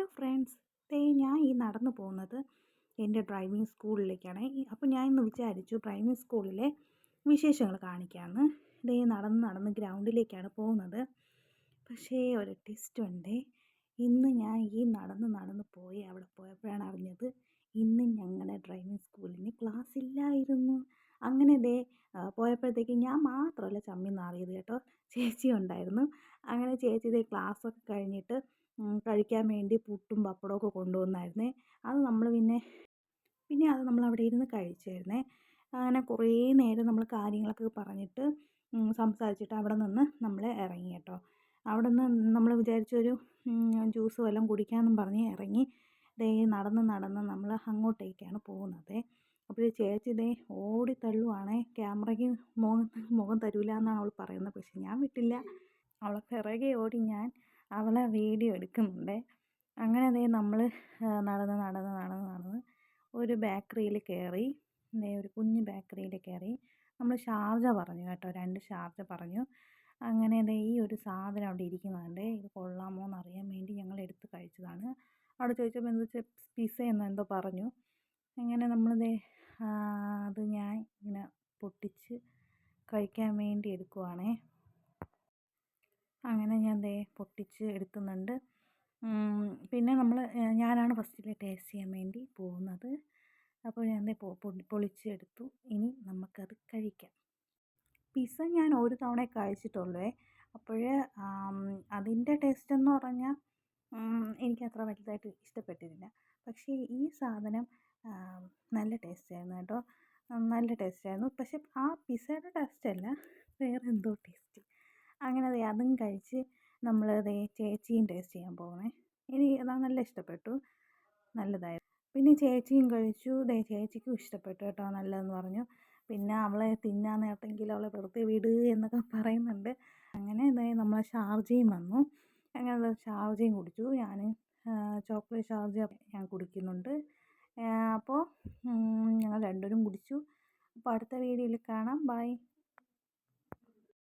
Hello friends, ഞാൻ ഈ നടന്നു പോകുന്നത് എൻ്റെ ഡ്രൈവിംഗ് സ്കൂളിലേക്കാണ്. അപ്പോൾ ഞാൻ ഇന്ന് വിചാരിച്ചു ഡ്രൈവിംഗ് സ്കൂളിലെ വിശേഷങ്ങൾ കാണിക്കാമെന്ന്. നടന്ന് നടന്ന് ഗ്രൗണ്ടിലേക്കാണ് പോകുന്നത്. പക്ഷേ ഒരു ട്വിസ്റ്റ് ഉണ്ട്. ഇന്ന് ഞാൻ ഈ നടന്ന് നടന്ന് പോയി അവിടെ പോയപ്പോഴാണ് അറിഞ്ഞത് ഇന്ന് ഞങ്ങളുടെ ഡ്രൈവിംഗ് സ്കൂളിന് ക്ലാസ് ഇല്ലായിരുന്നു. അങ്ങനെ പോയപ്പോഴത്തേക്ക് ഞാൻ മാത്രമല്ല ചമ്മി നാറിയത് കേട്ടോ, ചേച്ചി ഉണ്ടായിരുന്നു. അങ്ങനെ ചേച്ചി ക്ലാസ്സൊക്കെ കഴിഞ്ഞിട്ട് കഴിക്കാൻ വേണ്ടി പുട്ടും പപ്പടമൊക്കെ കൊണ്ടുവന്നായിരുന്നേ. അത് നമ്മൾ പിന്നെ അത് നമ്മൾ അവിടെ ഇരുന്ന് കഴിച്ചായിരുന്നേ. അങ്ങനെ കുറേ നേരം നമ്മൾ കാര്യങ്ങളൊക്കെ പറഞ്ഞിട്ട് സംസാരിച്ചിട്ട് അവിടെ നിന്ന് നമ്മൾ ഇറങ്ങി കേട്ടോ. അവിടെ നിന്ന് നമ്മൾ വിചാരിച്ചൊരു ജ്യൂസ് വല്ലതും കുടിക്കാമെന്നും പറഞ്ഞ് ഇറങ്ങി. നടന്ന് നടന്ന് നമ്മൾ അങ്ങോട്ടേക്കാണ് പോകുന്നത്. അപ്പോൾ ചേച്ചി ഓടിത്തള്ളുവാണേ. ക്യാമറയ്ക്ക് മുഖം തരൂല എന്നാണ് അവൾ പറയുന്നത്. പക്ഷെ ഞാൻ വിട്ടില്ല. അവളെ പിറകെ ഓടി ഞാൻ അവളെ വീഡിയോ എടുക്കുന്നുണ്ട്. അങ്ങനെ നമ്മൾ നടന്ന് നടന്ന് നടന്ന് നടന്ന് ഒരു ബേക്കറിയിൽ കയറി. ഒരു കുഞ്ഞ് ബേക്കറിയിൽ കയറി. നമ്മൾ ഷാർജ പറഞ്ഞു കേട്ടോ, 2 ഷാർജ പറഞ്ഞു. അങ്ങനെ ഈ ഒരു സാധനം അവിടെ ഇരിക്കുന്നുണ്ട്. ഇത് കൊള്ളാമോ എന്നറിയാൻ വേണ്ടി ഞങ്ങൾ എടുത്ത് കഴിച്ചതാണ്. അവിടെ ചോദിച്ചപ്പോൾ എന്താ പിസ്സ എന്നെന്തോ പറഞ്ഞു. അങ്ങനെ അത് ഞാൻ ഇങ്ങനെ പൊട്ടിച്ച് കഴിക്കാൻ വേണ്ടി എടുക്കുവാണേ. അങ്ങനെ ഞാൻ പൊട്ടിച്ച് എടുക്കുന്നുണ്ട്. പിന്നെ ഞാനാണ് ഫസ്റ്റിൽ ടേസ്റ്റ് ചെയ്യാൻ വേണ്ടി പോകുന്നത്. അപ്പോൾ ഞാൻ പൊളിച്ച് എടുത്തു. ഇനി നമുക്കത് കഴിക്കാം. പിസ്സ ഞാൻ ഒരു തവണ കഴിച്ചിട്ടുള്ളൂ. അപ്പോൾ അതിൻ്റെ ടേസ്റ്റ് എന്ന് പറഞ്ഞാൽ എനിക്കത്ര വലുതായിട്ട് ഇഷ്ടപ്പെട്ടിട്ടില്ല. പക്ഷേ ഈ സാധനം നല്ല ടേസ്റ്റായിരുന്നു കേട്ടോ, നല്ല ടേസ്റ്റായിരുന്നു. പക്ഷേ ആ പിസ്സയുടെ ടേസ്റ്റല്ല, വേറെ എന്തോ ടേസ്റ്റ്. അങ്ങനെ അതും കഴിച്ച് നമ്മൾ ചേച്ചിയും ടേസ്റ്റ് ചെയ്യാൻ പോകണേ. അത് നല്ല ഇഷ്ടപ്പെട്ടു, നല്ലതായിരുന്നു. പിന്നെ ചേച്ചിയും കഴിച്ചു. ചേച്ചിക്കും ഇഷ്ടപ്പെട്ടു കേട്ടോ, നല്ലതെന്ന് പറഞ്ഞു. പിന്നെ അവളെ തിന്നാൻ നേരത്തെങ്കിലും അവളെ വെറുതെ വിട് എന്നൊക്കെ പറയുന്നുണ്ട്. അങ്ങനെ നമ്മളെ ഷാർജയും വന്നു. അങ്ങനെ ഷാർജയും കുടിച്ചു. ഞാൻ ചോക്ലേറ്റ് ഷാർജ ഞാൻ കുടിക്കുന്നുണ്ട്. അപ്പോൾ ഞങ്ങൾ രണ്ടുപേരും കുടിച്ചു. അപ്പോൾ അടുത്ത വീഡിയോയിൽ കാണാം. ബൈ.